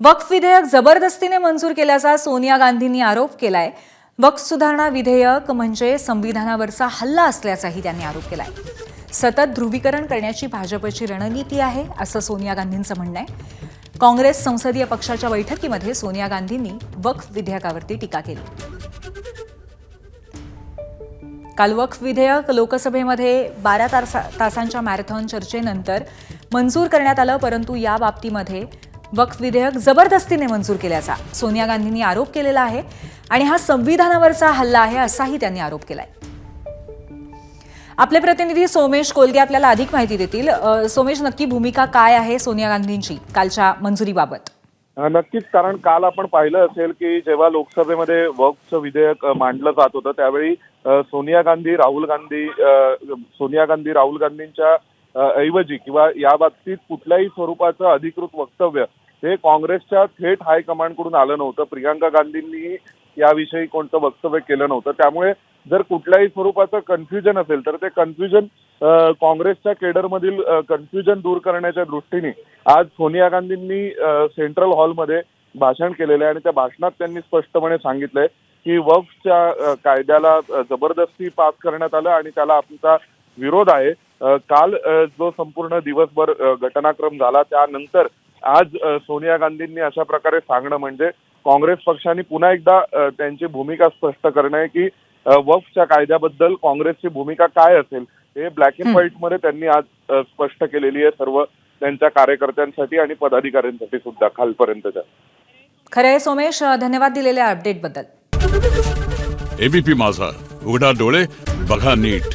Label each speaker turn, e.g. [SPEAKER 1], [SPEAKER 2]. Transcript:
[SPEAKER 1] वक्फ विधेयक जबरदस्तीने मंजूर केल्याचा सोनिया गांधींनी आरोप केलाय। वक्फ सुधारणा विधेयक म्हणजे संविधानावरचा हल्ला असल्याचाही त्यांनी आरोप केलाय। सतत ध्रुवीकरण करण्याची भाजपची रणनीती आहे असं सोनिया गांधींचं म्हणणं आहे। काँग्रेस संसदीय पक्षाच्या बैठकीमध्ये सोनिया गांधींनी वक्फ विधेयकावरती टीका केली। काल वक्फ विधेयक लोकसभेमध्ये 12 तासांच्या मॅरेथॉन चर्चेनंतर मंजूर करण्यात आलं, परंतु या बाबतीमध्ये वक्फ विधेयक जबरदस्तीने मंजूर केल्याचा सोनिया गांधींनी आरोप केलेला आहे आणि हा संविधानावरचा हल्ला आहे असाही त्यांनी आरोप केलाय। आपले प्रतिनिधी सोमेश कोलगे आपल्याला अधिक माहिती देतील। सोमेश, नक्की भूमिका काय आहे सोनिया गांधींची कालच्या मंजुरीबाबत?
[SPEAKER 2] नक्कीच, कारण काल आपण पाहिलं असेल की जेव्हा लोकसभेमध्ये वक्फ विधेयक मांडलं जात होतं त्यावेळी सोनिया गांधी राहुल गांधींच्या ऐवजी किंवा या बाबतीत कुठल्याही स्वरूपाचं अधिकृत वक्तव्य हे काँग्रेसच्या थेट हायकमांडकडून आलं नव्हतं। प्रियंका गांधींनी याविषयी कोणतं वक्तव्य केलं नव्हतं। त्यामुळे जर कुठल्याही स्वरूपाचं कन्फ्युजन असेल तर ते कन्फ्युजन काँग्रेसच्या केडरमधील कन्फ्युजन दूर करण्याच्या दृष्टीने आज सोनिया गांधींनी सेंट्रल हॉलमध्ये भाषण केलेलं आहे आणि त्या भाषणात त्यांनी स्पष्टपणे सांगितलंय की वक्फच्या कायद्याला जबरदस्ती पास करण्यात आलं आणि त्याला आमचा विरोध आहे। काल जो संपूर्ण दिवसभर घटनाक्रम झाला त्यानंतर आज सोनिया गांधींनी अशा प्रकारे सांगणं म्हणजे काँग्रेस पक्षाने पुन्हा एकदा त्यांची भूमिका स्पष्ट करणं आहे की वक्फच्या कायद्याबद्दल काँग्रेसची भूमिका काय असेल हे ब्लॅक अँड व्हाईट मध्ये त्यांनी आज स्पष्ट केलेली आहे सर्व त्यांच्या कार्यकर्त्यांसाठी आणि पदाधिकाऱ्यांसाठी सुद्धा खालपर्यंतच्या।
[SPEAKER 1] खरंय सोमेश, धन्यवाद दिलेल्या अपडेट बद्दल।
[SPEAKER 3] एबीपी माझा, उघडा डोळे बघा नीट।